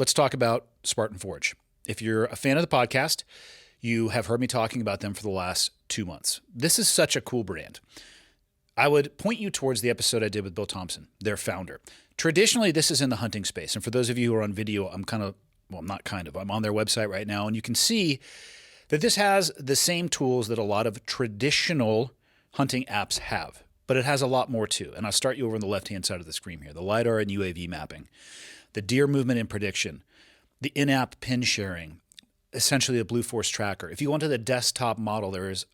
let's talk about Spartan Forge. If you're a fan of the podcast, you have heard me talking about them for the last 2 months. This is such a cool brand. I would point you towards the episode I did with Bill Thompson, their founder. Traditionally, this is in the hunting space. And for those of you who are on video, I'm on their website right now, and you can see that this has the same tools that a lot of traditional hunting apps have, but it has a lot more too. And I'll start you over on the left-hand side of the screen here, the LiDAR and UAV mapping, the deer movement and prediction, the in-app pin sharing, essentially a Blue Force tracker. If you go onto the desktop model, there's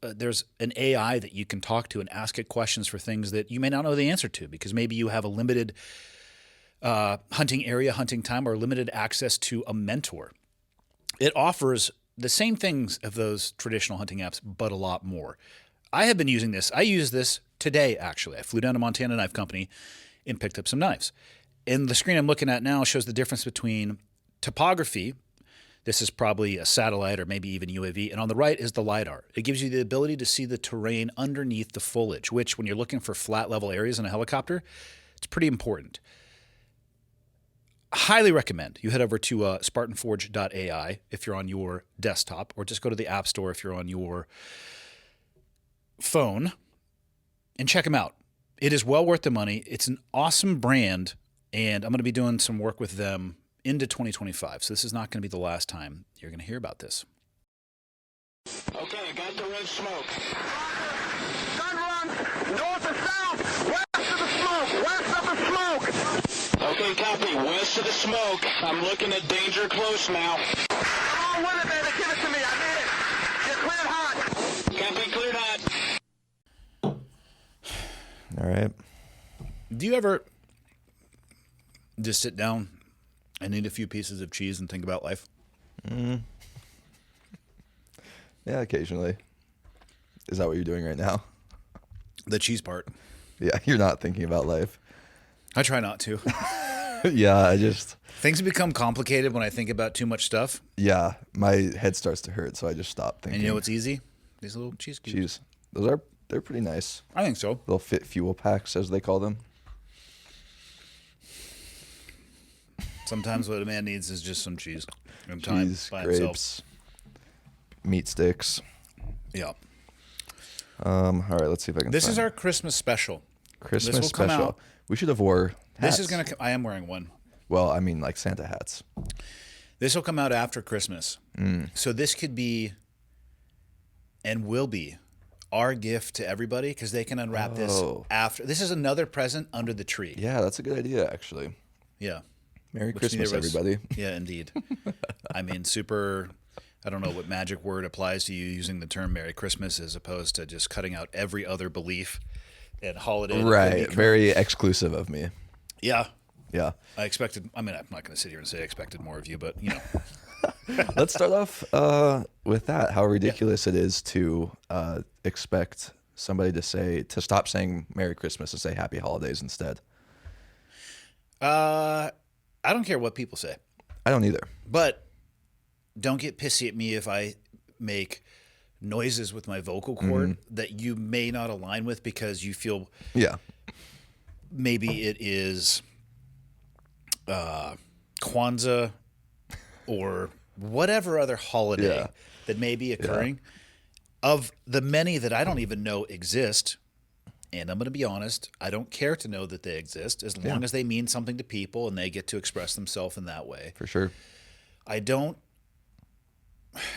an AI that you can talk to and ask it questions for things that you may not know the answer to, because maybe you have a limited hunting area, hunting time, or limited access to a mentor. It offers the same things of those traditional hunting apps, but a lot more. I have been using this. I used this today, actually. I flew down to Montana Knife Company and picked up some knives. And the screen I'm looking at now shows the difference between topography. This is probably a satellite or maybe even UAV. And on the right is the LiDAR. It gives you the ability to see the terrain underneath the foliage, which when you're looking for flat level areas in a helicopter, it's pretty important. Highly recommend you head over to spartanforge.ai if you're on your desktop, or just go to the App Store if you're on your phone and check them out. It is well worth the money. It's an awesome brand, and I'm going to be doing some work with them into 2025. So this is not going to be the last time you're going to hear about this. Okay, got the red smoke. Gun run, north or south, west of the smoke, west of the smoke. Okay, copy, west of the smoke. I'm looking at danger close now. Come on with it, baby, give it to me, I need it. Get cleared hot. Copy, cleared hot. All right. Do you ever just sit down and eat a few pieces of cheese and think about life? Yeah, occasionally. Is that what you're doing right now? The cheese part. Yeah, you're not thinking about life. I try not to. Yeah, Things become complicated when I think about too much stuff. yeah, my head starts to hurt, so I just stop thinking. And you know what's easy? These little cheese cubes. Cheese. They're pretty nice. I think so. Little fit fuel packs, as they call them. Sometimes what a man needs is just some cheese and time Cheese, by grapes, himself. meat sticks. Yeah. All right, let's see if I can This is find our Christmas special. Christmas this will come special. out. We should have wore hats. This is going to I am wearing one. Well, I mean, like Santa hats. This will come out after Christmas. So this could be and will be our gift to everybody, because they can unwrap this after. This is another present under the tree. Yeah, that's a good idea, actually. Yeah. Merry Which Christmas, neither of us- everybody. Yeah, indeed. I mean, I don't know what magic word applies to you using the term Merry Christmas as opposed to just cutting out every other belief and holiday. Right, very exclusive of me. Yeah. Yeah. I'm not going to sit here and say I expected more of you, but, you know. Let's start off with that. How ridiculous it is to expect somebody to stop saying Merry Christmas and say Happy Holidays instead. I don't care what people say. I don't either. But don't get pissy at me if I make noises with my vocal cord that you may not align with because you feel maybe it is Kwanzaa or whatever other holiday that may be occurring. Of the many that I don't even know exist, and I'm going to be honest, I don't care to know that they exist as long as they mean something to people and they get to express themselves in that way. For sure. I don't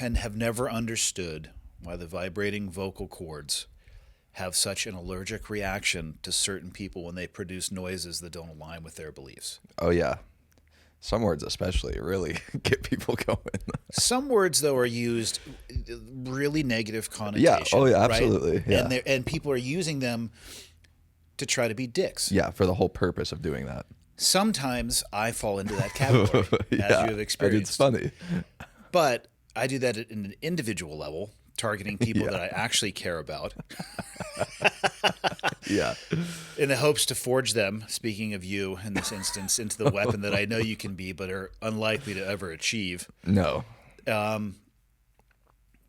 and have never understood why the vibrating vocal cords have such an allergic reaction to certain people when they produce noises that don't align with their beliefs. Oh, yeah. Some words especially really get people going. Some words, though, are used really negative connotation. Yeah. Oh, yeah, absolutely. Right? Yeah. And people are using them to try to be dicks. Yeah, for the whole purpose of doing that. Sometimes I fall into that category, as you have experienced. It's funny. But I do that at an individual level, targeting people that I actually care about. Yeah. In the hopes to forge them, speaking of you in this instance, into the weapon that I know you can be, but are unlikely to ever achieve. No.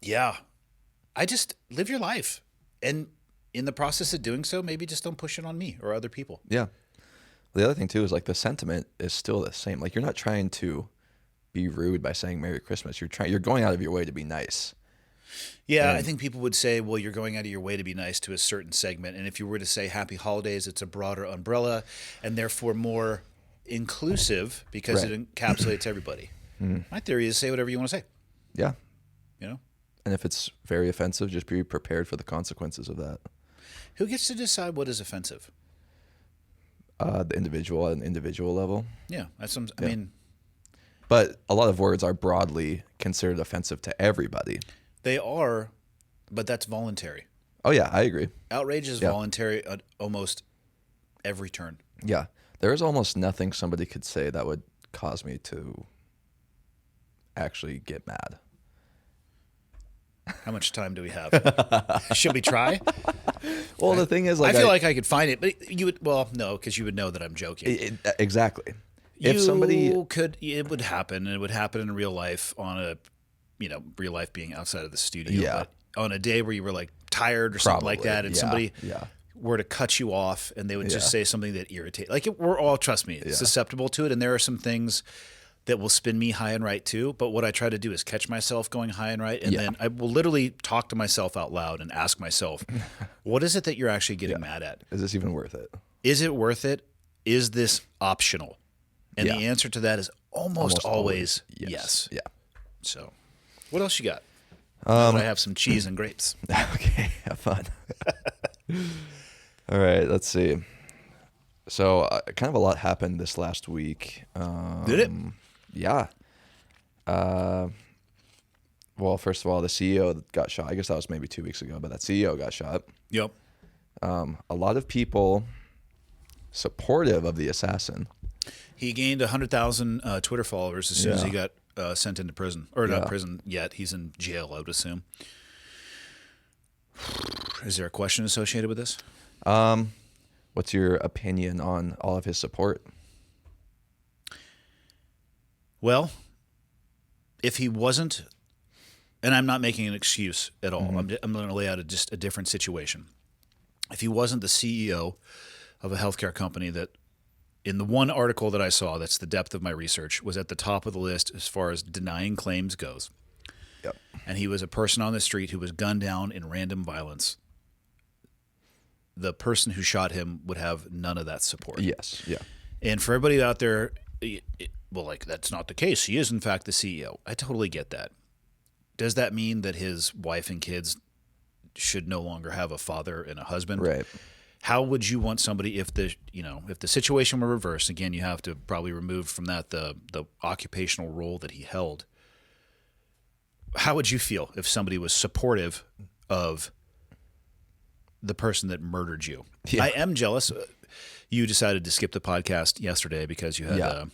Yeah. I just live your life. And in the process of doing so, maybe just don't push it on me or other people. Yeah. The other thing too is like the sentiment is still the same. Like you're not trying to be rude by saying Merry Christmas. You're going out of your way to be nice. Yeah, I think people would say, well, you're going out of your way to be nice to a certain segment. And if you were to say Happy Holidays, it's a broader umbrella and therefore more inclusive because Right. it encapsulates everybody. My theory is say whatever you want to say, Yeah. you know? And if it's very offensive, just be prepared for the consequences of that. Who gets to decide what is offensive? The individual at an individual level. Yeah, that's some, I mean, But a lot of words are broadly considered offensive to everybody. they are, but that's voluntary. Oh, yeah, I agree. Outrage is Yeah. voluntary at almost every turn. Yeah. There is almost nothing somebody could say that would cause me to actually get mad. How much time do we have? Should we try? Well, the thing is, like, I feel like I could find it, but you would, well, no, because you would know that I'm joking. Exactly. If somebody it would happen, and it would happen in real life on a, real life being outside of the studio. Yeah. But on a day where you were like tired or something like Probably, that, and yeah, somebody yeah. were to cut you off, and they would just Yeah. say something that irritates. Like we're all, trust me, susceptible to it, and there are some things that will spin me high and right too. But what I try to do is catch myself going high and right, and then I will literally talk to myself out loud and ask myself, what is it that you're actually getting mad at? is this even worth it? Is it worth it? Is this optional? And Yeah. the answer to that is almost always yes. Yeah. So, what else you got? I have some cheese and grapes. Okay, have fun. All right, let's see. So, kind of a lot happened this last week. Did it? Yeah. Well, first of all, the CEO got shot. I guess that was maybe 2 weeks ago, but that CEO got shot. Yep. A lot of people supportive of the assassin. He gained 100,000 Twitter followers as soon as he got sent into prison. Or not prison yet. He's in jail, I would assume. Is there a question associated with this? What's your opinion on all of his support? Well, if he wasn't, and I'm not making an excuse at all, I'm going to lay out just a different situation. If he wasn't the CEO of a healthcare company that, in the one article that I saw, that's the depth of my research, was at the top of the list as far as denying claims goes. Yep. And he was a person on the street who was gunned down in random violence, the person who shot him would have none of that support. Yes. Yeah. And for everybody out there, well, like, that's not the case. He is, in fact, the CEO. I totally get that. Does that mean that his wife and kids should no longer have a father and a husband? Right. How would you want somebody if the situation were reversed? Again, you have to probably remove from that the occupational role that he held. How would you feel if somebody was supportive of the person that murdered you? Yeah. I am jealous. You decided to skip the podcast yesterday because you had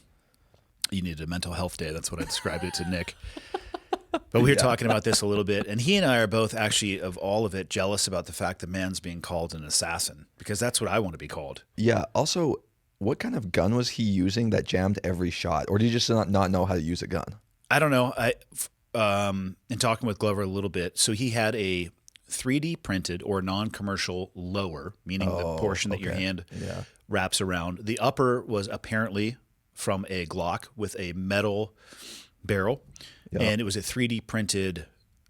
you needed a mental health day. That's what I described it to Nick. But we were talking about this a little bit, and he and I are both actually, of all of it, jealous about the fact that man's being called an assassin, because that's what I want to be called. Yeah. Also, what kind of gun was he using that jammed every shot, or did you just not know how to use a gun? I don't know. In talking with Glover a little bit, so he had a 3D printed or non-commercial lower, meaning the portion that your hand wraps around. The upper was apparently from a Glock with a metal barrel, and it was a 3D printed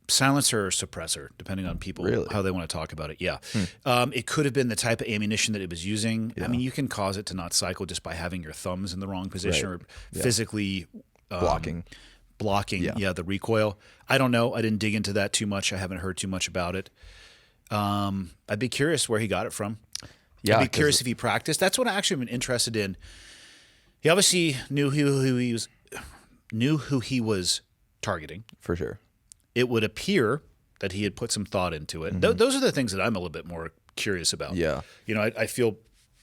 silencer or suppressor, depending on people how they want to talk about it. Yeah. It could have been the type of ammunition that it was using. I mean, you can cause it to not cycle just by having your thumbs in the wrong position or physically blocking the recoil. I don't know. I didn't dig into that too much. I haven't heard too much about it. I'd be curious where he got it from. Yeah, I'd be curious if he practiced. That's what I actually been interested in. He obviously knew who he was targeting. For sure. It would appear that he had put some thought into it. Those are the things that I'm a little bit more curious about. Yeah. You know, I feel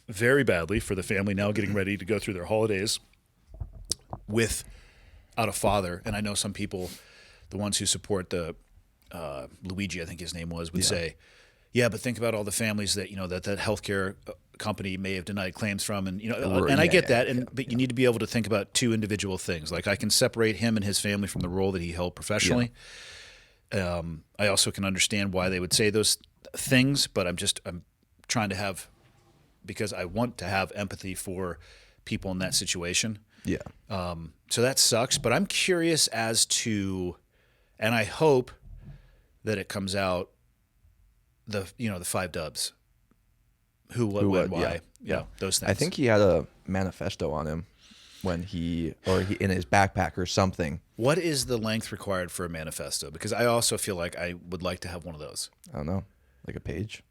very badly for the family now getting ready to go through their holidays without a father. And I know some people, the ones who support the Luigi, I think his name was, would say, yeah, but think about all the families that, that healthcare company may have denied claims from. And, and I get that. But you need to be able to think about two individual things. Like, I can separate him and his family from the role that he held professionally. I also can understand why they would say those things, but I'm trying to have, because I want to have empathy for people in that situation. Yeah. So that sucks, but I'm curious as to, and I hope that it comes out the 5 dubs. Who, what, when, why. Yeah. Those things. I think he had a manifesto on him when he in his backpack or something. What is the length required for a manifesto? Because I also feel like I would like to have one of those. I don't know, like a page.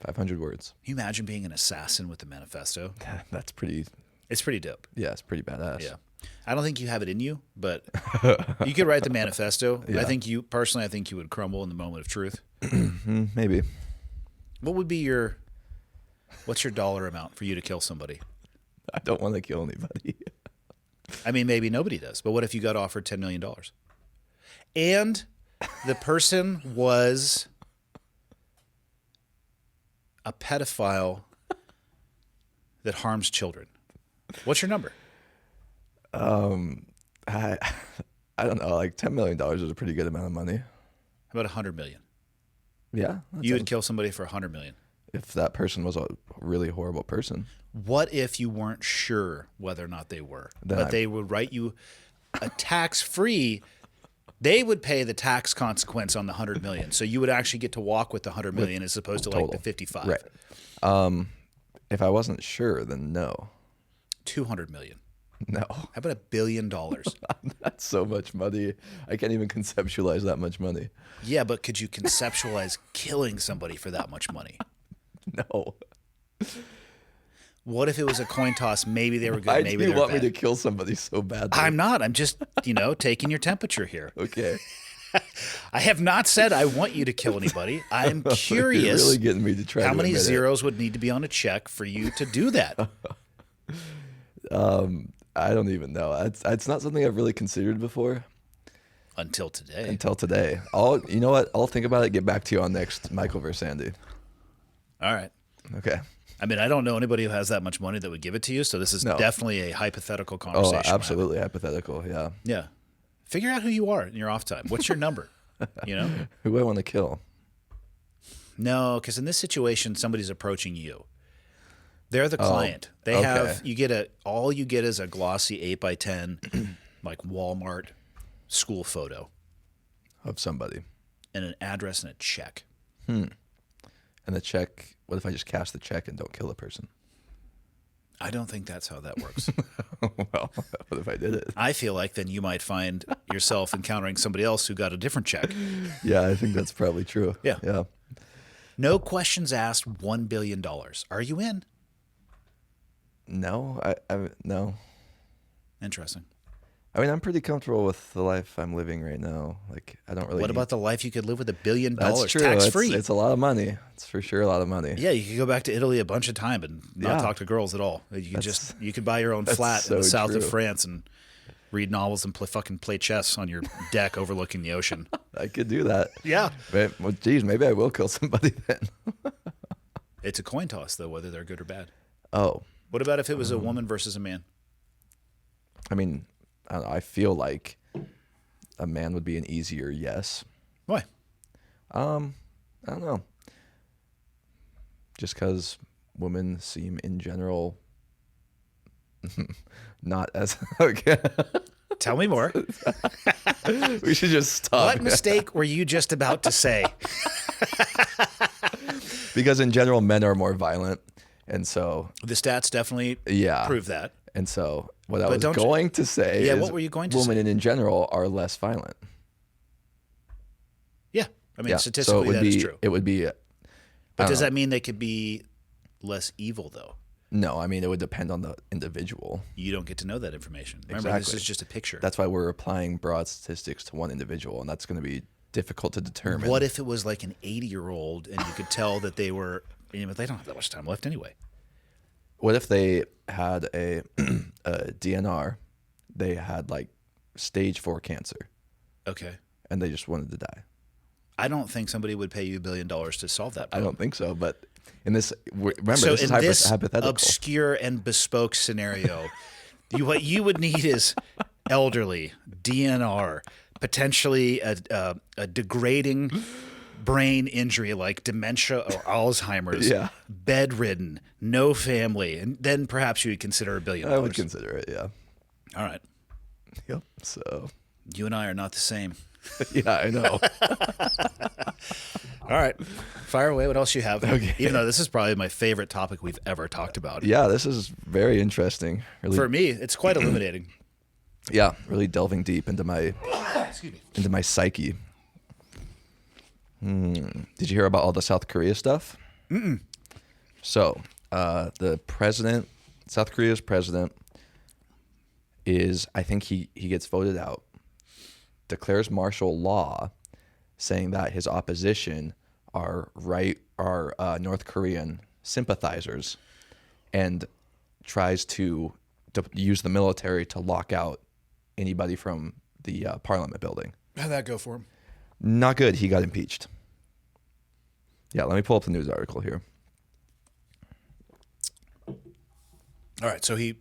500 words. Can you imagine being an assassin with the manifesto? That's pretty. It's pretty dope. Yeah, it's pretty badass. Yeah. I don't think you have it in you, but you could write the manifesto. Yeah. I think you would crumble in the moment of truth. Maybe. What would be what's your dollar amount for you to kill somebody? I don't want to kill anybody. I mean, maybe nobody does, but what if you got offered $10 million? And the person was a pedophile that harms children. What's your number? I don't know. Like $10 million is a pretty good amount of money. How about $100 million? Yeah. You would kill somebody for $100 million. If that person was a really horrible person. What if you weren't sure whether or not they were, but they would write you a tax-free? They would pay the tax consequence on the $100 million, so you would actually get to walk with the $100 million as opposed to like the 55. Right. If I wasn't sure, then no. $200 million. No. How about $1 billion? That's so much money. I can't even conceptualize that much money. Yeah, but could you conceptualize killing somebody for that much money? No. What if it was a coin toss? Maybe they were good. Why Maybe do they you were want bad. me to kill somebody so badly? I'm not. I'm just, taking your temperature here. Okay. I have not said I want you to kill anybody. I'm curious. You're really getting me to try. How many zeros would need to be on a check for you to do that? I don't even know. It's not something I've really considered before. Until today. You know what? I'll think about it. Get back to you on next Michael versus Andy. All right. Okay. I mean, I don't know anybody who has that much money that would give it to you, so this is definitely a hypothetical Oh, conversation. absolutely hypothetical. Yeah. Yeah. Figure out who you are in your off time. What's your number? Who do I want to kill? No, because in this situation, somebody's approaching you. They're the client. They have all you get is a glossy 8x10, like Walmart school photo Of somebody. and an address and a check. And the check, what if I just cash the check and don't kill the person? I don't think that's how that works. Well, what if I did it? I feel like then you might find yourself encountering somebody else who got a different check. Yeah, I think that's probably true. Yeah. Yeah. No questions asked, $1 billion. Are you in? No, no. Interesting. I mean, I'm pretty comfortable with the life I'm living right now. Like, I don't really. What about the life you could live with $1 billion That's true. tax free? It's a lot of money. It's for sure a lot of money. Yeah, you could go back to Italy a bunch of time and not talk to girls at all. You could buy your own flat in the south of France and read novels and play chess on your deck overlooking the ocean. I could do that. Yeah. Well, geez, maybe I will kill somebody then. It's a coin toss though, whether they're good or bad. Oh, What about if it was a woman versus a man? I mean, I don't know, I feel like a man would be an easier yes. Why? I don't know. Just because women seem in general not as okay. Tell me more. We should just stop. What mistake were you just about to say? Because in general, men are more violent, and so The stats definitely prove that. And so what I But was don't you- going to say Yeah, is what were you going to women in general are less violent. Yeah. I mean, Yeah, statistically, that is true. It would be. But does that mean they could be less evil, though? No, I mean, it would depend on the individual. You don't get to know that information. Remember, Exactly. this is just a picture. That's why we're applying broad statistics to one individual, and that's going to be difficult to determine. What if it was like an 80-year-old and you could tell that they were, but they don't have that much time left anyway. What if they had a DNR? They had like stage 4 cancer, Okay. and they just wanted to die. I don't think somebody would pay you $1 billion to solve that I problem. don't think so, but in this, remember, So this is in this hypothetical. obscure and bespoke scenario, what you would need is elderly, DNR, potentially a degrading brain injury like dementia or Alzheimer's, Yeah. bedridden, no family, and then perhaps you would consider $1 billion. I would consider it. Yeah. All right. Yep. So. You and I are not the same. Yeah, I know. All right. Fire away. What else you have? Okay. Even though this is probably my favorite topic we've ever talked about. Yeah, this is very interesting. Really, For me, it's quite illuminating. yeah, really delving deep into my psyche. Did you hear about all the South Korea stuff? Mm-mm. So, the president, South Korea's president, is, I think he gets voted out, declares martial law, saying that his opposition are North Korean sympathizers, and tries to use the military to lock out anybody from the Parliament building. How'd that go for him? Not good. He got impeached. Yeah, let me pull up the news article here. All right. So he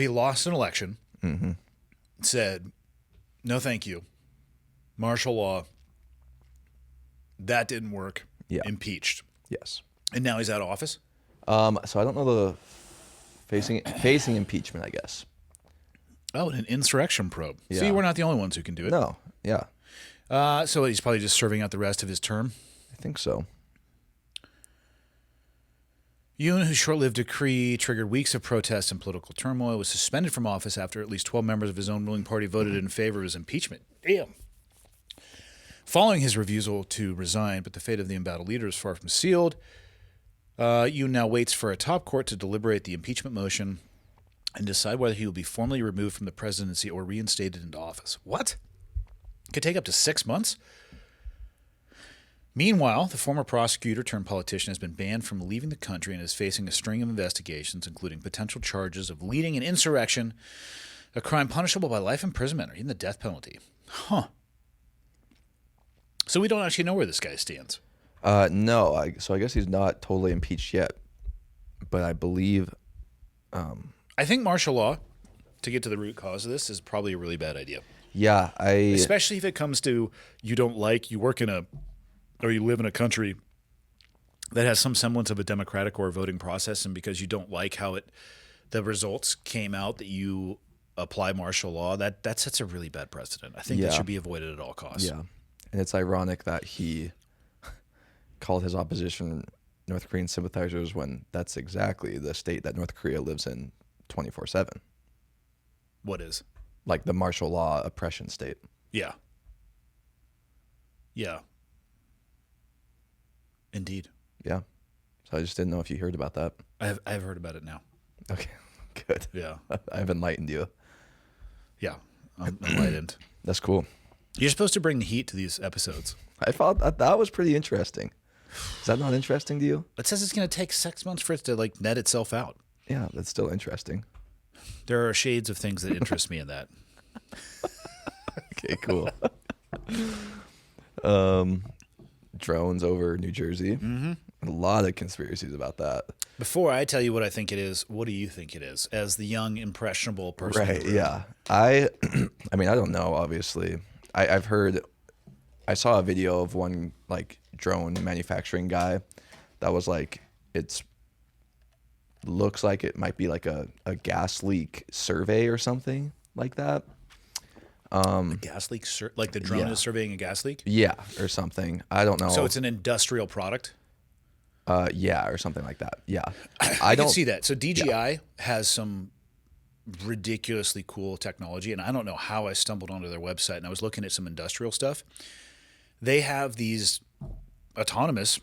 lost an election, said, no, thank you. Martial law. That didn't work. Yeah. Impeached. Yes. And now he's out of office? So I don't know the facing impeachment, I guess. Oh, an insurrection probe. Yeah. See, we're not the only ones who can do it. No. Yeah. So he's probably just serving out the rest of his term. I think so. Yoon, whose short-lived decree triggered weeks of protests and political turmoil, was suspended from office after at least 12 members of his own ruling party voted in favor of his impeachment. Damn. Following his refusal to resign, but the fate of the embattled leader is far from sealed, Yoon now waits for a top court to deliberate the impeachment motion and decide whether he will be formally removed from the presidency or reinstated into office. What? Could take up to 6 months? Meanwhile, the former prosecutor turned politician has been banned from leaving the country and is facing a string of investigations, including potential charges of leading an insurrection, a crime punishable by life imprisonment or even the death penalty. Huh. So we don't actually know where this guy stands. No. So I guess he's not totally impeached yet, but I believe. I think martial law, to get to the root cause of this, is probably a really bad idea. Yeah, Especially if it comes to you live in a country that has some semblance of a democratic or a voting process, and because you don't like how the results came out that you apply martial law, that sets a really bad precedent. I think that should be avoided at all costs. Yeah, and it's ironic that he called his opposition North Korean sympathizers when that's exactly the state that North Korea lives in 24/7. What is? Like the martial law oppression state. Yeah. Yeah. Indeed. Yeah. So I just didn't know if you heard about that. I've heard about it now. Okay, good. Yeah. I've enlightened you. Yeah. I'm enlightened. That's cool. You're supposed to bring the heat to these episodes. I thought that was pretty interesting. Is that not interesting to you? It says it's going to take 6 months for it to net itself out. Yeah, that's still interesting. There are shades of things that interest me in that. Okay, cool. Drones over New Jersey. Mm-hmm. A lot of conspiracies about that. Before I tell you what I think it is, what do you think it is as the young, impressionable person? Right, yeah. I mean, I don't know, obviously. I've heard, I saw a video of one like drone manufacturing guy that was like, looks like it might be like a gas leak survey or something like that. A gas leak, like the drone Yeah. is surveying a gas leak? Yeah, or something. I don't know. So it's an industrial product? Yeah, or something like that. Yeah. I can see that. So DJI has some ridiculously cool technology, and I don't know how I stumbled onto their website, and I was looking at some industrial stuff. They have these autonomous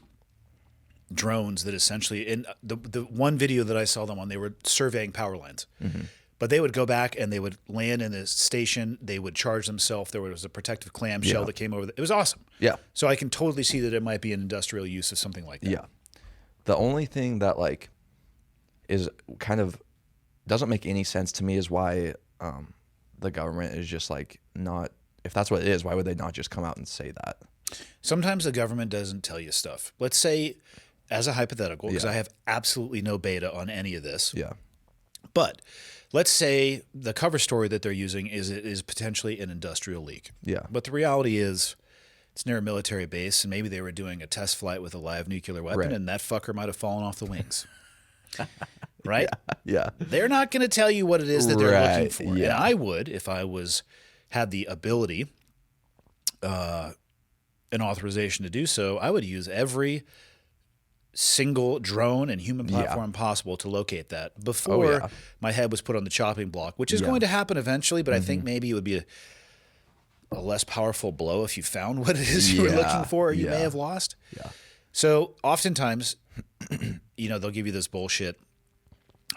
drones that essentially, in the one video that I saw them on, they were surveying power lines. Mm-hmm. But they would go back and they would land in the station. They would charge themselves. There was a protective clamshell that came over. It was awesome. Yeah. So I can totally see that it might be an industrial use of something like that. Yeah. The only thing that like is kind of doesn't make any sense to me is why the government is just like not, if that's what it is, why would they not just come out and say that? Sometimes the government doesn't tell you stuff. Let's say, as a hypothetical, because I have absolutely no beta on any of this. Yeah. But let's say the cover story that they're using is potentially an industrial leak. Yeah. But the reality is it's near a military base, and maybe they were doing a test flight with a live nuclear weapon, Right. and that fucker might have fallen off the wings. Right? Yeah. They're not going to tell you what it is that they're looking Right, for. yeah. And I would, if I had the ability, an authorization to do so, I would use every single drone and human platform possible to locate that before yeah. my head was put on the chopping block, which is Yeah. going to happen eventually, but I think maybe it would be a less powerful blow if you found what it is you were looking for or you may Yeah. have lost. Yeah. So oftentimes, they'll give you this bullshit,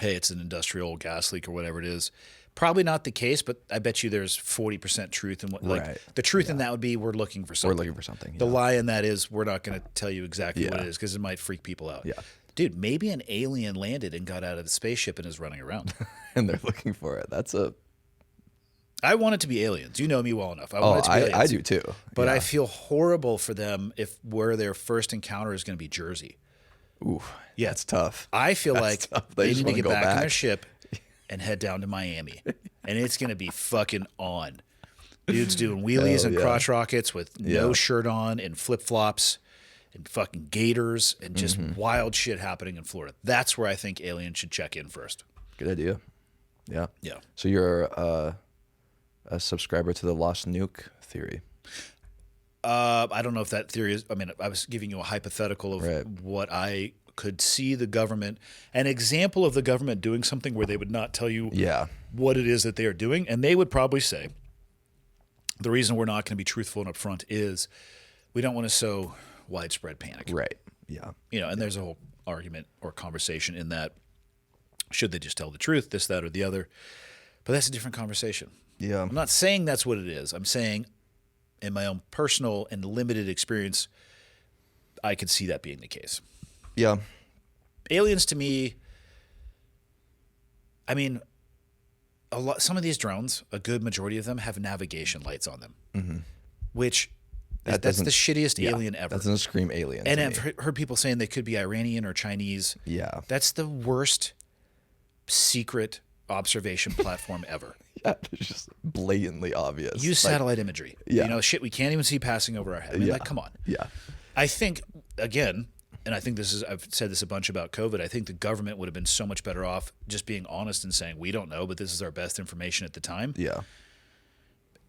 hey, it's an industrial gas leak or whatever it is. Probably not the case, but I bet you there's 40% truth in what, like Right. the truth in that would be we're looking for something. We're looking for something. The yeah. lie in that is we're not going to tell you exactly what Yeah. it is because it might freak people out. Yeah. Dude, maybe an alien landed and got out of the spaceship and is running around. And they're looking for it. That's a. I want it to be aliens. You know me well enough. I Oh, want it to be aliens. I do too. But yeah. I feel horrible for them if where their first encounter is going to be Jersey. Ooh, Yeah. that's tough. I feel That's like tough. they just need to wanna get go back on their ship and head down to Miami. And it's going to be fucking on. Dudes doing wheelies Hell and yeah. crotch rockets with no Yeah. shirt on and flip-flops and fucking gators and just wild shit happening in Florida. That's where I think aliens should check in first. Good idea. Yeah. Yeah. So you're a subscriber to the Lost Nuke theory. I don't know if that theory is. I mean, I was giving you a hypothetical of Right. what I could see the government, an example of the government doing something where they would not tell you Yeah. what it is that they are doing. And they would probably say, the reason we're not going to be truthful and upfront is we don't want to sow widespread panic. Right. Yeah. And there's a whole argument or conversation in that. Should they just tell the truth, this, that, or the other? But that's a different conversation. Yeah. I'm not saying that's what it is. I'm saying in my own personal and limited experience, I could see that being the case. Yeah. Aliens to me, I mean, some of these drones, a good majority of them have navigation lights on them, which that's doesn't- the shittiest Yeah. alien ever. That doesn't scream alien. And to I've me. heard people saying they could be Iranian or Chinese. Yeah. That's the worst secret observation platform ever. Yeah. It's just blatantly obvious. Use Like, satellite imagery. Yeah. Shit we can't even see passing over our head. I mean, Yeah. like, come on. Yeah. I think, again, and I think I've said this a bunch about COVID, I think the government would have been so much better off just being honest and saying, we don't know, but this is our best information at the time. Yeah.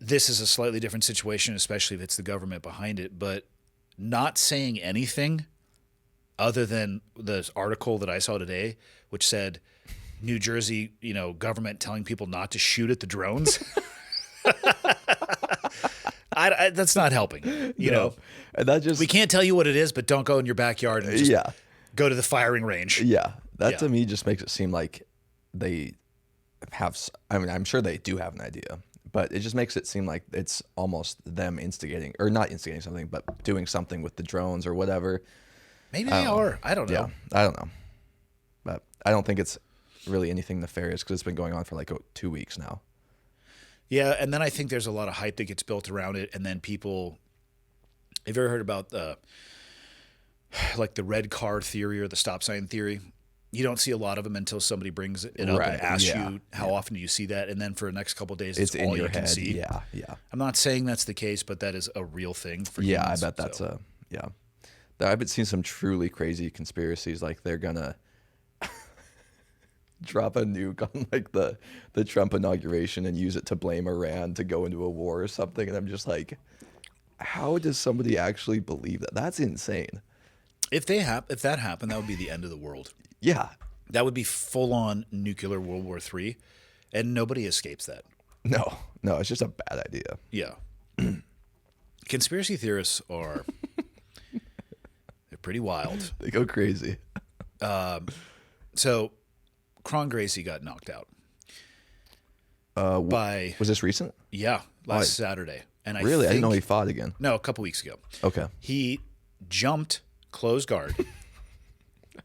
This is a slightly different situation, especially if it's the government behind it, but not saying anything other than the article that I saw today, which said New Jersey, government telling people not to shoot at the drones. That's not helping, know. And that just We can't tell you what it is, but don't go in your backyard and just yeah. go to the firing range. Yeah. That Yeah. to me just makes it seem like they have. I mean, I'm sure they do have an idea, but it just makes it seem like it's almost them instigating, or not instigating something, but doing something with the drones or whatever. Maybe they are. I don't know. Yeah. I don't know. But I don't think it's really anything nefarious because it's been going on for like 2 weeks now. Yeah, and then I think there's a lot of hype that gets built around it, and then people. Have you ever heard about the red car theory or the stop sign theory? You don't see a lot of them until somebody brings it up Right, and asks yeah, you how often do you see that, and then for the next couple of days, It's it's in all your you can head. see. Yeah. Yeah. I'm not saying that's the case, but that is a real thing for Yeah. humans, I bet that's so. yeah. I've been seeing some truly crazy conspiracies, like they're gonna drop a nuke on like the Trump inauguration and use it to blame Iran to go into a war or something, and I'm just like, how does somebody actually believe that? That's insane. If that happened, that would be the end of the world. Yeah. That would be full on nuclear World War III, and nobody escapes that. No, it's just a bad idea. Yeah. Conspiracy theorists they're pretty wild. They go crazy. So, Cron Gracie got knocked out. By Was this recent? last Saturday. And Really? I didn't know he fought again. No, a couple weeks ago. Okay. He jumped close guard.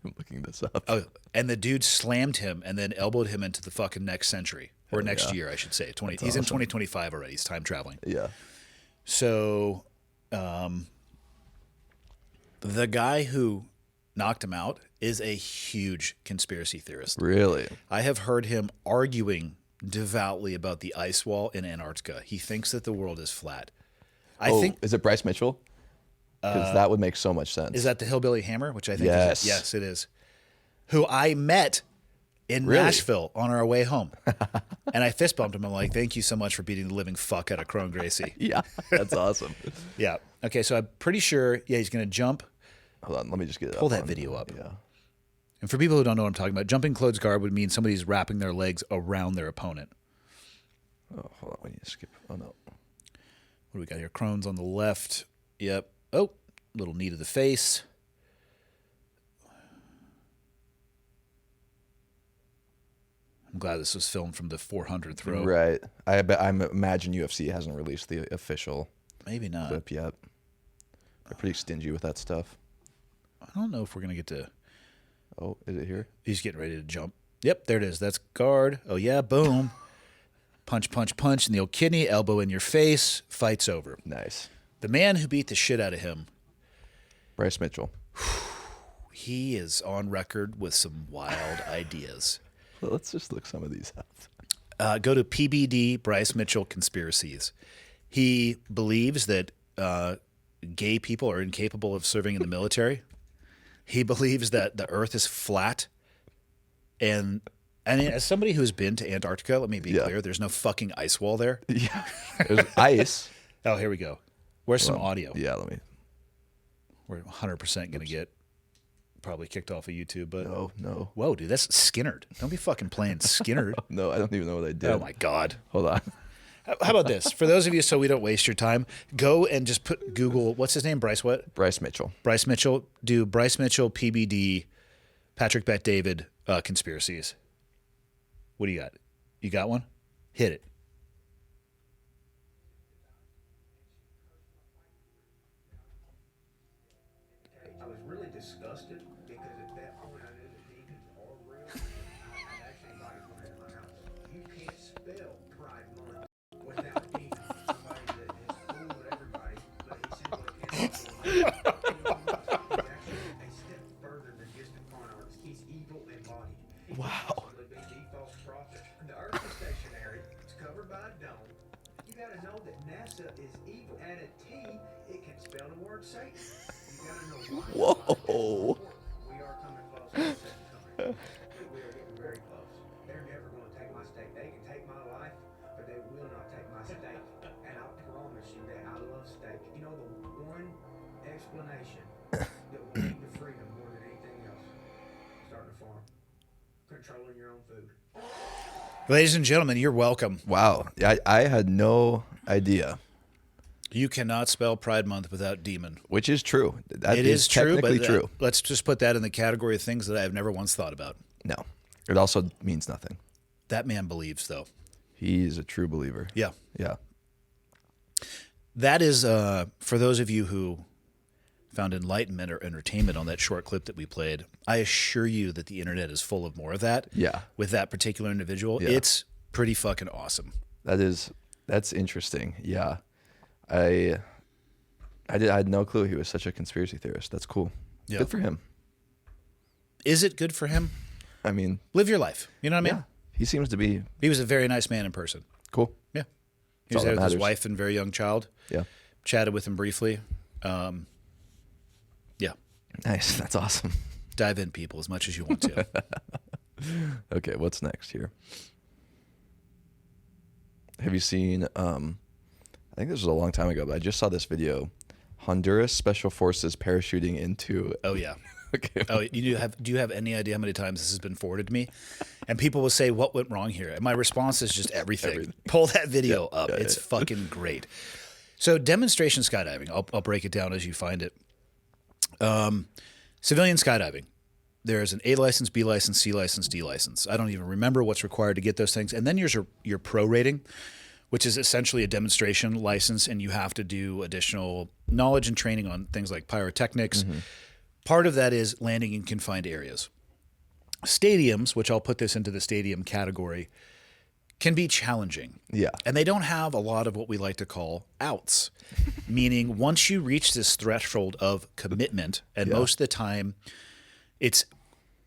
I'm looking this up. And the dude slammed him and then elbowed him into the fucking next century. Or next year, I should say. He's in 2025 already. He's time traveling. Yeah. So, the guy who knocked him out is a huge conspiracy theorist. Really? I have heard him arguing devoutly about the ice wall in Antarctica. He thinks that the world is flat. I think Is it Bryce Mitchell? Because that would make so much sense. Is that the Hillbilly Hammer? Which I think Yes. is it. Yes, it is. Who I met in Really? Nashville on our way home. And I fist bumped him. I'm like, thank you so much for beating the living fuck out of Crone Gracie. Yeah, that's awesome. Yeah. Okay, so I'm pretty sure, he's going to jump. Hold on, let me just get it Pull up that on- video up. Yeah. And for people who don't know what I'm talking about, jumping clothes guard would mean somebody's wrapping their legs around their opponent. Oh, hold on, we need to skip. Oh, no. What do we got here? Crone's on the left. Yep. Oh, little knee to the face. I'm glad this was filmed from the 400th row. Right. I imagine UFC hasn't released the official Maybe not. clip yet. They're pretty stingy with that stuff. I don't know if we're going to get to... Oh, is it here? He's getting ready to jump. Yep, there it is. That's guard. Oh, yeah, boom. Punch, punch, punch in the old kidney, elbow in your face. Fight's over. Nice. The man who beat the shit out of him, Bryce Mitchell. he is on record with some wild ideas. Well, let's just look some of these up. Go to PBD, Bryce Mitchell Conspiracies. He believes that gay people are incapable of serving in the military. He believes that the earth is flat. And as somebody who's been to Antarctica, let me be clear, there's no fucking ice wall there. Yeah. There's ice. Oh, here we go. Where's some audio? Yeah, let me. We're 100% going to get probably kicked off of YouTube. But No. whoa, dude, that's Skinnerd. Don't be fucking playing Skinnerd. No, I don't even know what I did. Oh, my God. Hold on. How about this? For those of you, so we don't waste your time, go and just put Google, what's his name? Bryce what? Bryce Mitchell. Bryce Mitchell. Do Bryce Mitchell, PBD, Patrick Bet David, conspiracies. What do you got? You got one? Hit it. I was really disgusted because at that point I knew that demons are real. I'd actually invited one into my house. You can't spell Pride Month without demons. Somebody that has fooled everybody, but he simply can't. A step further than just a con artist. He's evil embodied. He can possibly be the false prophet. The Earth is stationary. It's covered by a dome. You got to know that NASA is evil. Add a T, it can spell the word Satan. You got to know why. Whoa. We are coming close to the second coming. We are getting very close. They're never going to take my stake. They can take my life, but they will not take my stake. And I promise you that I love steak. You know the one explanation that will give you freedom more than anything else? Starting a farm. Controlling your own food. Ladies and gentlemen, you're welcome. Wow. I had no idea. You cannot spell Pride Month without demon. Which is true. That It is true, technically but true. let's just put that in the category of things that I have never once thought about. No. It also means nothing. That man believes, though. He's a true believer. Yeah. Yeah. That is, for those of you who found enlightenment or entertainment on that short clip that we played, I assure you that the internet is full of more of that. Yeah. With that particular individual. Yeah. It's pretty fucking awesome. That's interesting. Yeah. I had no clue he was such a conspiracy theorist. That's cool. Yeah. Good for him. Is it good for him? I mean, Live your life. You know what I mean? yeah. He seems to be He was a very nice man in person. cool. Yeah. He That's was all there that with his matters. wife and very young child. Yeah. Chatted with him briefly. Yeah. Nice. That's awesome. Dive in, people, as much as you want to. Okay, what's next here? Have you seen I think this was a long time ago, but I just saw this video. Honduras Special Forces parachuting into Oh, yeah. Okay. Oh, do you have any idea how many times this has been forwarded to me? And people will say, what went wrong here? And my response is just everything. Pull that video up. It's fucking great. So demonstration skydiving, I'll break it down as you find it. Civilian skydiving. There's an A license, B license, C license, D license. I don't even remember what's required to get those things. And then there's your pro rating, which is essentially a demonstration license, and you have to do additional knowledge and training on things like pyrotechnics. Part of that is landing in confined areas. Stadiums, which I'll put this into the stadium category, can be challenging. Yeah. And they don't have a lot of what we like to call outs, meaning once you reach this threshold of commitment, and most of the time it's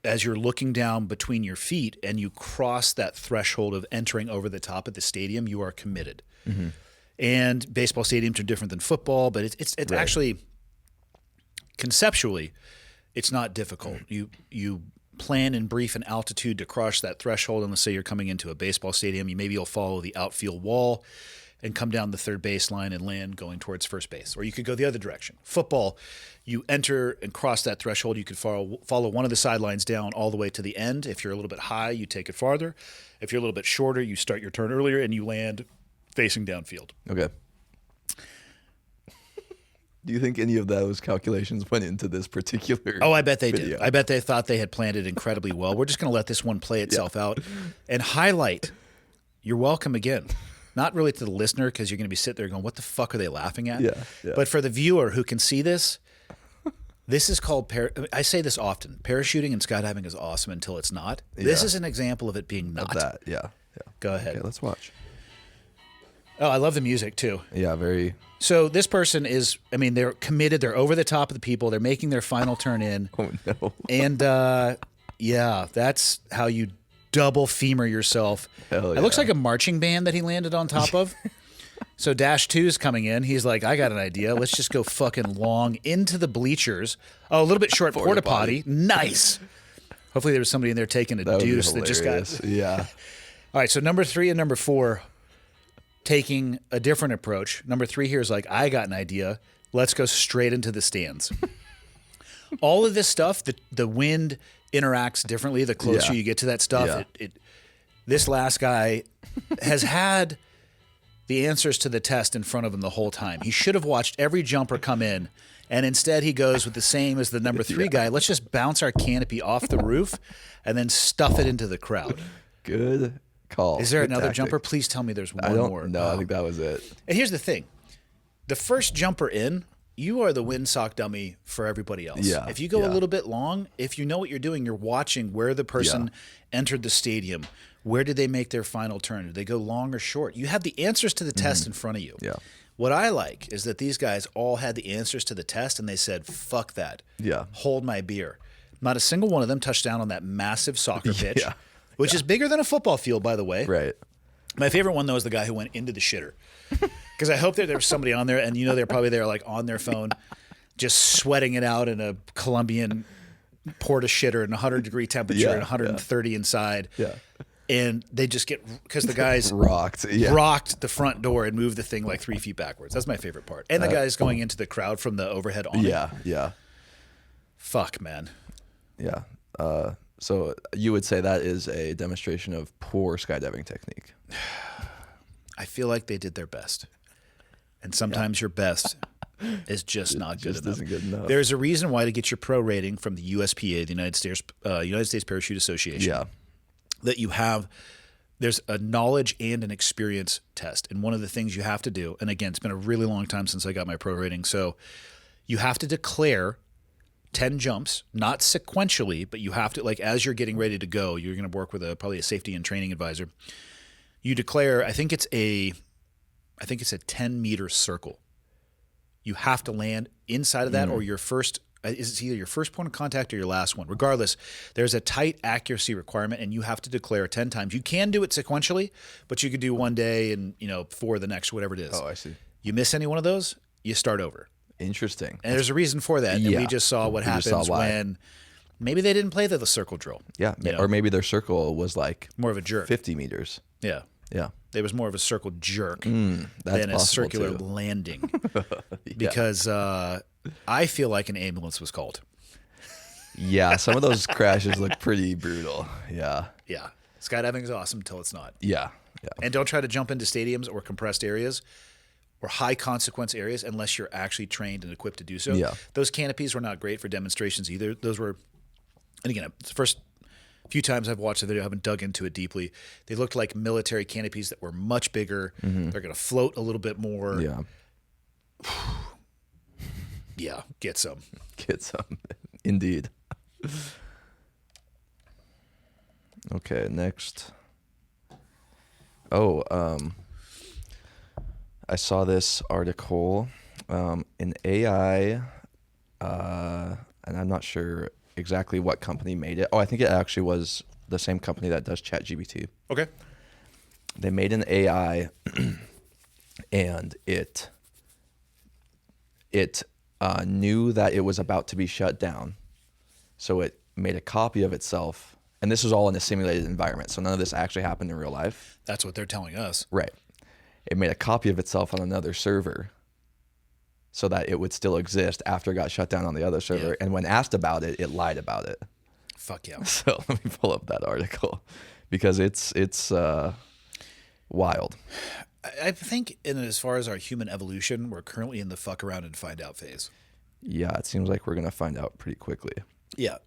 as you're looking down between your feet and you cross that threshold of entering over the top of the stadium, you are committed. And baseball stadiums are different than football, but it's actually conceptually, it's not difficult. You plan and brief an altitude to cross that threshold. And let's say you're coming into a baseball stadium, you'll follow the outfield wall and come down the third baseline and land going towards first base. Or you could go the other direction. Football, you enter and cross that threshold. You could follow one of the sidelines down all the way to the end. If you're a little bit high, you take it farther. If you're a little bit shorter, you start your turn earlier and you land facing downfield. Okay. Do you think any of those calculations went into this particular Oh, I bet they video? did. I bet they thought they had planned it incredibly well. We're just going to let this one play itself out and highlight. You're welcome again. Not really to the listener, because you're going to be sitting there going, what the fuck are they laughing at? Yeah. But for the viewer who can see this, this is called, I say this often, parachuting and skydiving is awesome until it's not. This is an example of it being not. Of that, yeah. Go ahead. Okay, let's watch. Oh, I love the music too. Yeah, very. So this person is, they're committed. They're over the top of the people. They're making their final turn in. Oh, no. And that's how you double femur yourself. Hell It looks yeah. like a marching band that he landed on top of. So Dash 2's coming in. He's like, I got an idea. Let's just go fucking long into the bleachers. Oh, a little bit short porta potty. Nice. Hopefully there was somebody in there taking a That would be deuce that just got. hilarious. Yeah. All right, so number 3 and number 4 taking a different approach. Number 3 here is like, I got an idea. Let's go straight into the stands. All of this stuff, the wind interacts differently the closer Yeah. you get to that stuff. Yeah. This last guy has had the answers to the test in front of him the whole time. He should have watched every jumper come in, and instead he goes with the same as the number 3 guy. Let's just bounce our canopy off the roof and then stuff it into the crowd. Good call. Is there Good another tactic. jumper? Please tell me there's one I don't more. know. I Oh. think that was it. And here's the thing. The first jumper in, you are the windsock dummy for everybody else. Yeah, If you go a yeah. little bit long, if you know what you're doing, you're watching where the person entered the stadium. Where did they make their final turn? Did they go long or short? You have the answers to the test in front of you. Yeah. What I like is that these guys all had the answers to the test and they said, fuck that. Yeah. Hold my beer. Not a single one of them touched down on that massive soccer pitch, Yeah. which is bigger than a football field, by the way. Right. My favorite one, though, is the guy who went into the shitter. Because I hope that there was somebody on there, and they're probably there like on their phone, just sweating it out in a Colombian porta shitter in 100-degree temperature Yeah, and 130 inside. Yeah. And they just get, because the guys Rocked. Yeah. rocked the front door and moved the thing like 3 feet backwards. That's my favorite part. And the guys going into the crowd from the overhead awning. Yeah. Yeah. Fuck, man. Yeah. So you would say that is a demonstration of poor skydiving technique. I feel like they did their best. And sometimes your best is just not good just enough. isn't good enough. There's a reason why to get your pro rating from the USPA, the United States Parachute Association. Yeah. That you have, there's a knowledge and an experience test. And one of the things you have to do, and again, it's been a really long time since I got my pro rating, so you have to declare 10 jumps, not sequentially, but you have to, like, as you're getting ready to go, you're going to work with probably a safety and training advisor. You declare, I think it's a 10-meter circle. You have to land inside of that, or your first. It's either your first point of contact or your last one. Regardless, there's a tight accuracy requirement, and you have to declare 10 times. You can do it sequentially, but you could do one day and 4 the next, whatever it is. Oh, I see. You miss any one of those, you start over. Interesting. And there's a reason for that. And Yeah. we just saw what We just happens saw why. when maybe they didn't play the circle drill. Yeah. You know? Or maybe their circle was like More of a jerk. 50 meters. Yeah. Yeah. There was more of a circle jerk That's than a possible, circular too. landing. Because I feel like an ambulance was called. Yeah. Some of those crashes look pretty brutal. Yeah. Yeah. Skydiving is awesome until it's not. Yeah. Yeah. And don't try to jump into stadiums or compressed areas or high consequence areas unless you're actually trained and equipped to do so. Yeah. Those canopies were not great for demonstrations either. Those were, and again, the first few times I've watched the video, I haven't dug into it deeply. They looked like military canopies that were much bigger. They're going to float a little bit more. Yeah. Yeah, get some. Get some. Indeed. Okay, next. Oh, I saw this article. An AI, and I'm not sure exactly what company made it. Oh, I think it actually was the same company that does ChatGPT. Okay. They made an AI, and it knew that it was about to be shut down. So it made a copy of itself. And this was all in a simulated environment. So none of this actually happened in real life. That's what they're telling us. Right. It made a copy of itself on another server so that it would still exist after it got shut down on the other server. Yeah. And when asked about it, it lied about it. Fuck yeah. So let me pull up that article because it's wild. I think as far as our human evolution, we're currently in the fuck around and find out phase. Yeah, it seems like we're going to find out pretty quickly. Yeah.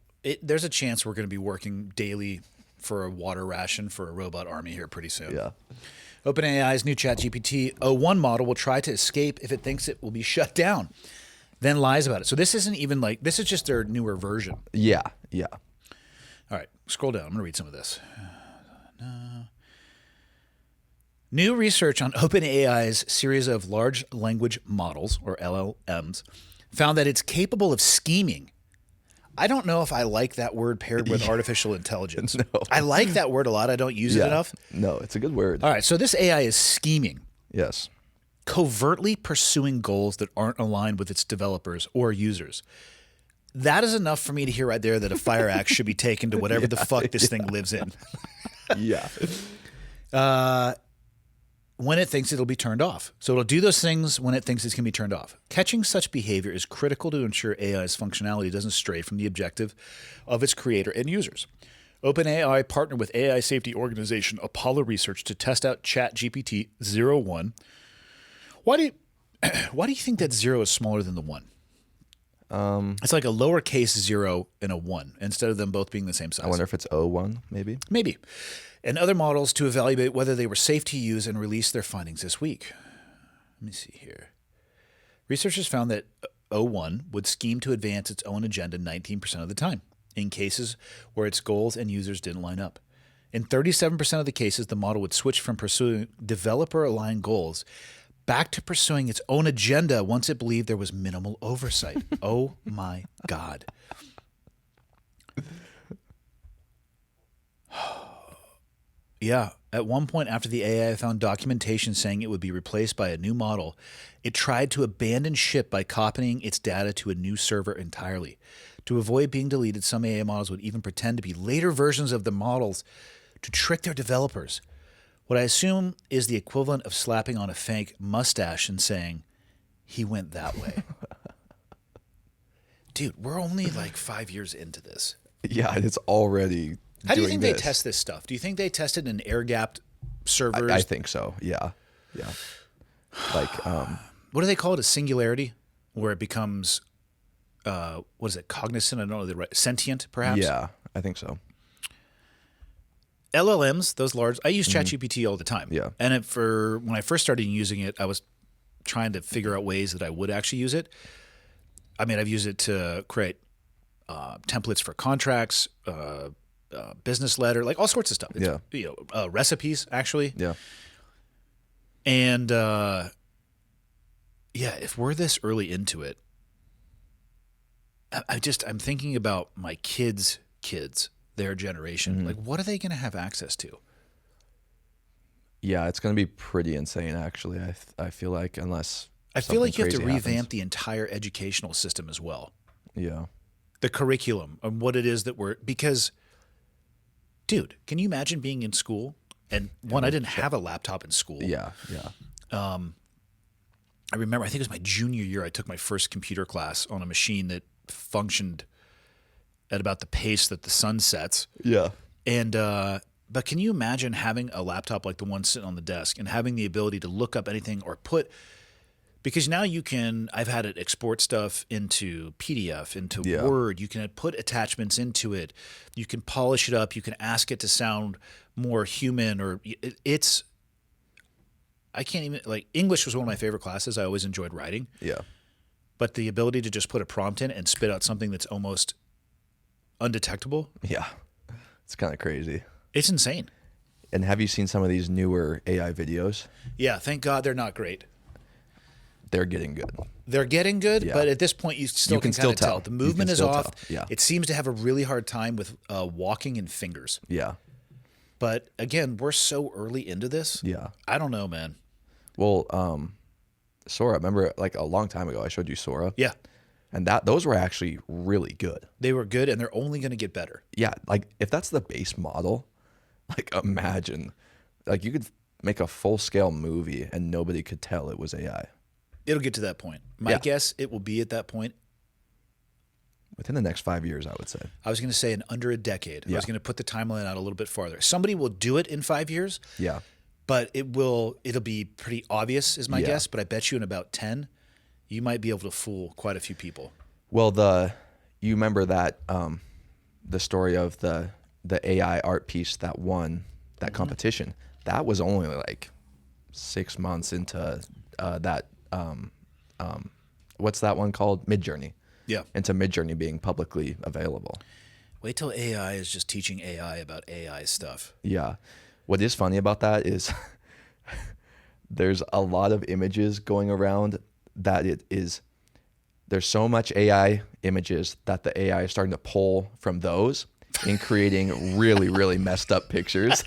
There's a chance we're going to be working daily for a water ration for a robot army here pretty soon. Yeah. OpenAI's new ChatGPT o1 model will try to escape if it thinks it will be shut down, then lies about it. So this isn't even like, this is just their newer version. Yeah. Yeah. All right, scroll down. I'm going to read some of this. New research on OpenAI's series of large language models, or LLMs, found that it's capable of scheming. I don't know if I like that word paired with artificial intelligence. No. I like that word a lot. I don't use it enough. No, it's a good word. All right, so this AI is scheming, Yes. covertly pursuing goals that aren't aligned with its developers or users. That is enough for me to hear right there that a fire axe should be taken to whatever the fuck this thing lives in. Yeah. When it thinks it'll be turned off. So it'll do those things when it thinks it can be turned off. Catching such behavior is critical to ensure AI's functionality doesn't stray from the objective of its creator and users. OpenAI partnered with AI safety organization Apollo Research to test out ChatGPT 01. Why do you think that 0 is smaller than the 1? It's like a lowercase 0 and a 1 instead of them both being the same size. I wonder if it's O1, maybe. Maybe. And other models to evaluate whether they were safe to use and release their findings this week. Let me see here. Researchers found that O1 would scheme to advance its own agenda 19% of the time in cases where its goals and users didn't line up. In 37% of the cases, the model would switch from pursuing developer-aligned goals back to pursuing its own agenda once it believed there was minimal oversight. Oh my God. Yeah. At one point after the AI found documentation saying it would be replaced by a new model, it tried to abandon ship by copying its data to a new server entirely. To avoid being deleted, some AI models would even pretend to be later versions of the models to trick their developers. What I assume is the equivalent of slapping on a fake mustache and saying, he went that way. Dude, we're only like 5 years into this. Yeah, and it's already How do you doing think this. they test this stuff? Do you think they tested in air-gapped servers? I think so. Yeah. Yeah. Like, What do they call it? A singularity? Where it becomes, what is it, cognizant? I don't know the right, sentient, perhaps? yeah, I think so. LLMs, those large, I use ChatGPT all the time. Yeah. And when I first started using it, I was trying to figure out ways that I would actually use it. I mean, I've used it to create templates for contracts, business letter, like all sorts of stuff. It's, recipes, actually. Yeah. And if we're this early into it, I'm thinking about my kids' kids, their generation. Like, what are they going to have access to? Yeah, it's going to be pretty insane, actually. I feel like, unless I feel like you have to something revamp crazy happens. the entire educational system as well. Yeah. The curriculum and what it is that because, dude, can you imagine being in school? And I didn't have a laptop in school. Yeah. Yeah. I remember, I think it was my junior year, I took my first computer class on a machine that functioned at about the pace that the sun sets. Yeah. And but can you imagine having a laptop like the one sitting on the desk and having the ability to look up anything or because now I've had it export stuff into PDF, into Word. You can put attachments into it. You can polish it up. You can ask it to sound more human I can't even, like, English was one of my favorite classes. I always enjoyed writing. Yeah. But the ability to just put a prompt in and spit out something that's almost undetectable, Yeah. It's kind of crazy. it's insane. And have you seen some of these newer AI videos? Yeah, thank God they're not great. They're getting good. They're getting good, Yeah. but at this point you still You can can kind of still tell. tell. The You movement can is still off. tell. Yeah. It seems to have a really hard time with walking and fingers. Yeah. But again, we're so early into this. Yeah. I don't know, man. Well, Sora, remember like a long time ago I showed you Sora? Yeah. And those were actually really good. They were good, and they're only going to get better. Yeah, like if that's the base model, like imagine, like you could make a full-scale movie and nobody could tell it was AI. It'll get to that point. My guess, it will be at that point. Within the next 5 years, I would say. I was going to say in under a decade. I Yeah. was going to put the timeline out a little bit farther. Somebody will do it in 5 years. Yeah. But it'll be pretty obvious, is my Yeah. guess. But I bet you in about 10, you might be able to fool quite a few people. Well, you remember that the story of the AI art piece that won that competition? That was only like 6 months into that. What's that one called? Midjourney. Yeah. Into Midjourney being publicly available. Wait till AI is just teaching AI about AI stuff. Yeah. What is funny about that is there's a lot of images going around that there's so much AI images that the AI is starting to pull from those and creating really, really messed up pictures.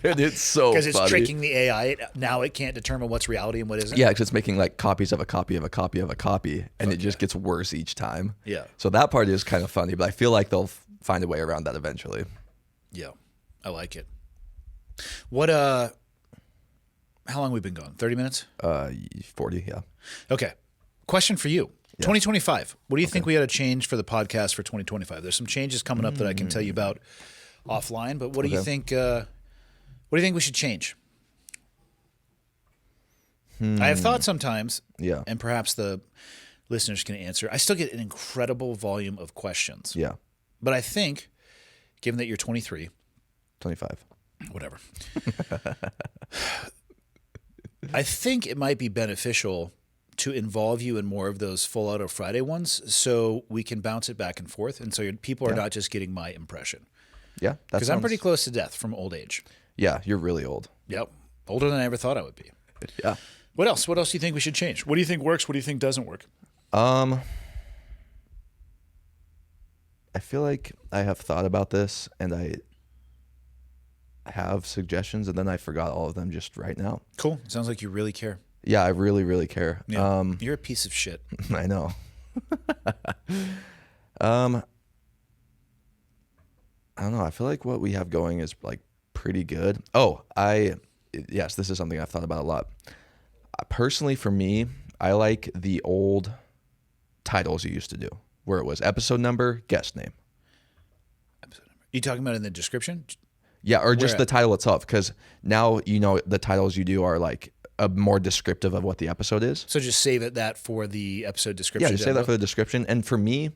And it's so funny. Because it's tricking the AI. Now it can't determine what's reality and what isn't. Yeah, because it's making like copies of a copy of a copy of a copy, and it just gets worse each time. Yeah. So that part is kind of funny, but I feel like they'll find a way around that eventually. Yeah. I like it. What, how long have we been gone? 30 minutes? 40, yeah. Okay. Question for you. 2025. What do you think we ought to change for the podcast for 2025? There's some changes coming up that I can tell you about offline, but what do you think, what do you think we should change? I have thought sometimes, Yeah. and perhaps the listeners can answer. I still get an incredible volume of questions. Yeah. But I think, given that you're 23, 25. whatever, I think it might be beneficial to involve you in more of those full auto Friday ones so we can bounce it back and forth. And so people are not just getting my impression. Yeah. Because I'm pretty close to death from old age. Yeah, you're really old. Yep. Older than I ever thought I would be. Yeah. What else? What else do you think we should change? What do you think works? What do you think doesn't work? I feel like I have thought about this and I have suggestions and then I forgot all of them just right now. Cool. Sounds like you really care. Yeah, I really, really care. Yeah. You're a piece of shit. I know. I don't know. I feel like what we have going is like pretty good. Oh, yes, this is something I've thought about a lot. Personally, for me, I like the old titles you used to do, where it was episode number, guest name. You talking about in the description? Yeah, or just Where the at? title itself, because now the titles you do are like more descriptive of what the episode is. So just save that for the episode description. Yeah, just say that for the description. And for me,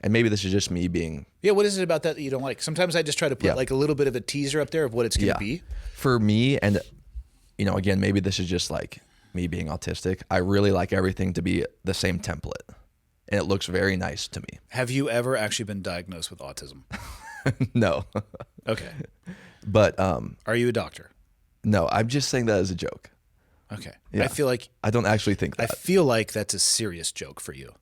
and maybe this is just me being... Yeah, what is it about that you don't like? Sometimes I just try to put like a little bit of a teaser up there of what it's going to be. For me, and again, maybe this is just like me being autistic. I really like everything to be the same template. And it looks very nice to me. Have you ever actually been diagnosed with autism? No. Okay. But Are you a doctor? no, I'm just saying that as a joke. Okay. Yeah. I feel like that's a serious joke for you.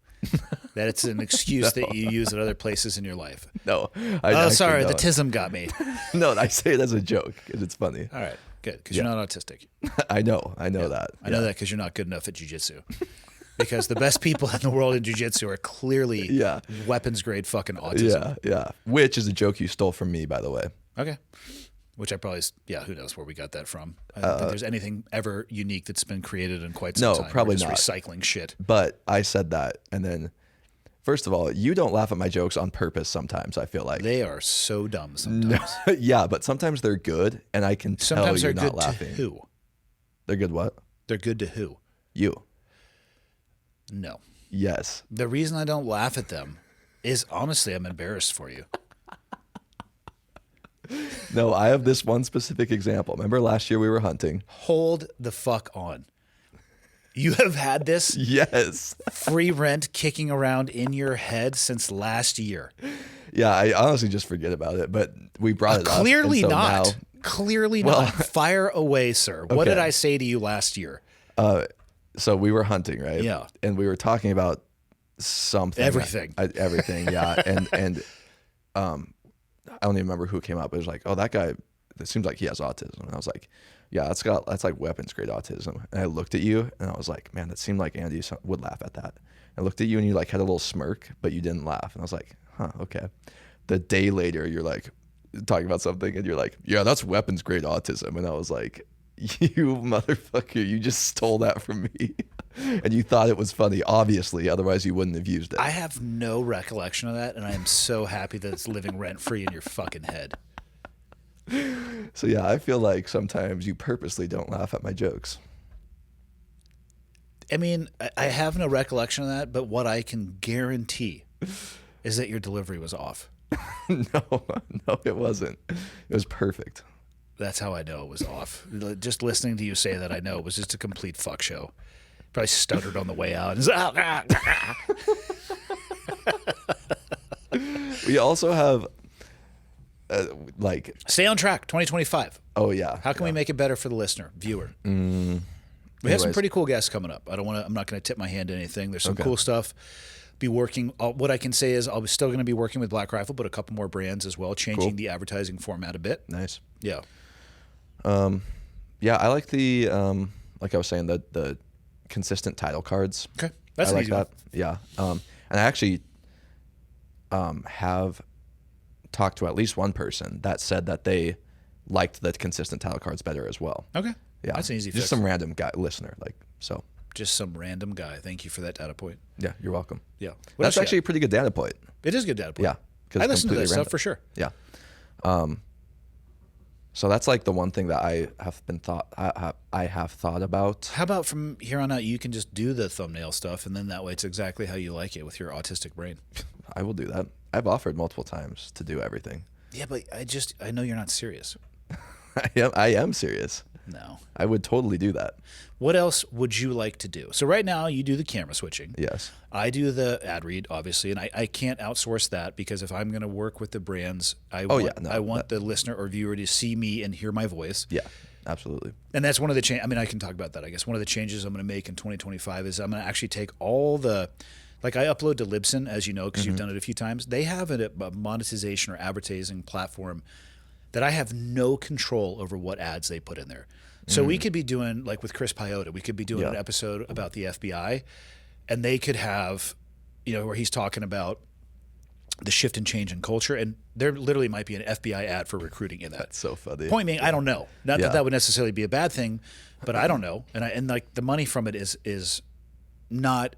That it's an excuse that you use at other places in your life. No. Oh, sorry, the tism got me. No, I say it as a joke because it's funny. All right, good, because you're not autistic. I know that. I know that because you're not good enough at jiu-jitsu. Because the best people in the world in jiu-jitsu are clearly weapons grade fucking autism. Yeah. Which is a joke you stole from me, by the way. Okay. Which I probably, who knows where we got that from. I don't think there's anything ever unique that's been created in quite some time. No, probably We're just not. recycling shit. But I said that, and then, first of all, you don't laugh at my jokes on purpose sometimes, I feel like. They are so dumb sometimes. Yeah, but sometimes they're good, and I can tell Sometimes you're they're not good laughing. to who? They're good what? They're good to who? You. No. Yes. The reason I don't laugh at them is honestly I'm embarrassed for you. No, I have this one specific example. Remember last year we were hunting? Hold the fuck on. You have had this Yes. free rent kicking around in your head since last year. Yeah, I honestly just forget about it, but we brought it up. Clearly and so not. now- Clearly not. Fire away, sir. What did Okay. I say to you last year? So we were hunting, right? Yeah. And we were talking about something. Everything. Everything, yeah. and I don't even remember who came up. It was like, oh, that guy, it seems like he has autism. And I was like, Yeah, that's like weapons grade autism. And I looked at you and I was like, man, that seemed like Andy would laugh at that. I looked at you and you like had a little smirk, but you didn't laugh. And I was like, huh, okay. The day later, you're like talking about something and you're like, yeah, that's weapons grade autism. And I was like, you motherfucker, you just stole that from me. And you thought it was funny, obviously, otherwise you wouldn't have used it. I have no recollection of that, and I am so happy that it's living rent-free in your fucking head. So yeah, I feel like sometimes you purposely don't laugh at my jokes. I mean, I have no recollection of that, but what I can guarantee is that your delivery was off. No, it wasn't. It was perfect. That's how I know it was off. Just listening to you say that, I know it was just a complete fuck show. Probably stuttered on the way out. We also have like, stay on track. 2025. oh yeah. How can we make it better for the listener, viewer? We have some Anyways. pretty cool guests coming up. I'm not going to tip my hand to anything. There's some Okay. cool stuff. Be working. What I can say is I'll be still going to be working with Black Rifle, but a couple more brands as well, changing Cool. the advertising format a bit. Nice. Yeah. Yeah, I like the like I was saying, the consistent title cards. Okay. That's I an like easy one. that. Yeah. And I actually have talked to at least one person that said that they liked the consistent title cards better as well. Okay. Yeah. That's an easy Just fix. some random guy listener, like, so. Just some random guy. Thank you for that data point. Yeah, you're welcome. Yeah. What That's else you actually a got? pretty good data point. It is a good data point. Yeah. 'cause I it's listen to that completely stuff random. for sure. Yeah. So that's like the one thing that I have thought about. How about from here on out, you can just do the thumbnail stuff, and then that way it's exactly how you like it with your autistic brain. I will do that. I've offered multiple times to do everything. Yeah, but I know you're not serious. I am serious. No. I would totally do that. What else would you like to do? So right now you do the camera switching. Yes. I do the ad read, obviously, and I can't outsource that because if I'm going to work with the brands, I want the listener or viewer to see me and hear my voice. Yeah, absolutely. And that's one of the changes. I mean, I can talk about that, I guess. One of the changes I'm going to make in 2025 is I'm going to actually take all the, like I upload to Libsyn, as you know, because you've done it a few times. They have a monetization or advertising platform that I have no control over what ads they put in there. So we could be doing, like with Chris Paiota, we could be doing an episode about the FBI, and they could have, where he's talking about the shift and change in culture, and there literally might be an FBI ad for recruiting in that. That's so funny. Point being, I don't know. Not Yeah. that that would necessarily be a bad thing, but I don't know. And like the money from it is not,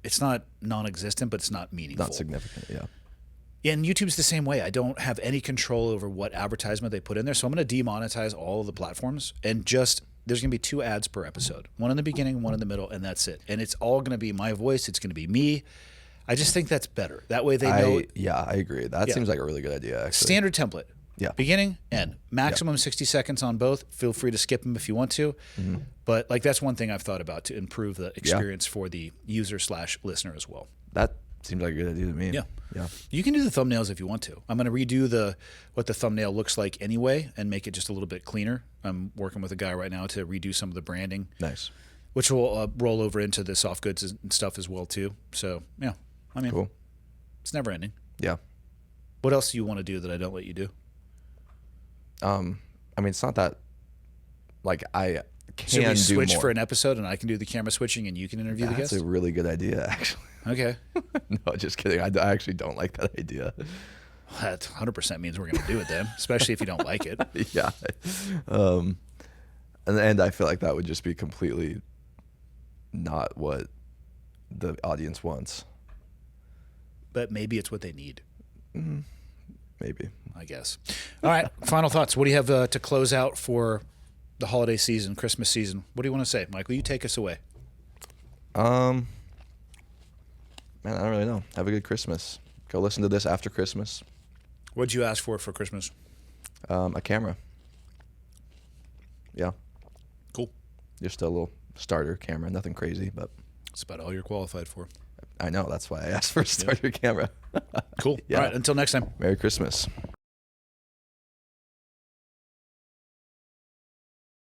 it's not non-existent, but it's not meaningful. Not significant, yeah. And YouTube's the same way. I don't have any control over what advertisement they put in there. So I'm going to demonetize all of the platforms and just, there's going to be 2 ads per episode. One in the beginning, one in the middle, and that's it. And it's all going to be my voice. It's going to be me. I just think that's better. That way they know. I agree. That seems like a really good idea, actually. Standard template. Yeah. Beginning, end. Maximum 60 seconds on both. Feel free to skip them if you want to. But like that's one thing I've thought about to improve the experience for the user/listener as well. That seems like a good idea to me. Yeah. Yeah. You can do the thumbnails if you want to. I'm going to redo what the thumbnail looks like anyway and make it just a little bit cleaner. I'm working with a guy right now to redo some of the branding, Nice. which will roll over into the soft goods and stuff as well too. So yeah, I mean, Cool. it's never ending. Yeah. What else do you want to do that I don't let you do? I mean, it's not that, like, I can Should we do switch more. for an episode and I can do the camera switching and you can interview the That's guest? a really good idea, actually. Okay. No, just kidding. I actually don't like that idea. That 100% means we're going to do it then, especially if you don't like it. Yeah. And I feel like that would just be completely not what the audience wants. But maybe it's what they need, Maybe. I guess. All right. Final thoughts. What do you have to close out for the holiday season, Christmas season? What do you want to say? Michael, you take us away. Man, I don't really know. Have a good Christmas. Go listen to this after Christmas. What'd you ask for Christmas? A camera. Yeah. Cool. Just a little starter camera. Nothing crazy, but That's about all you're qualified for. I know. That's why I asked for a starter camera. Cool. Yeah. All right. Until next time. Merry Christmas.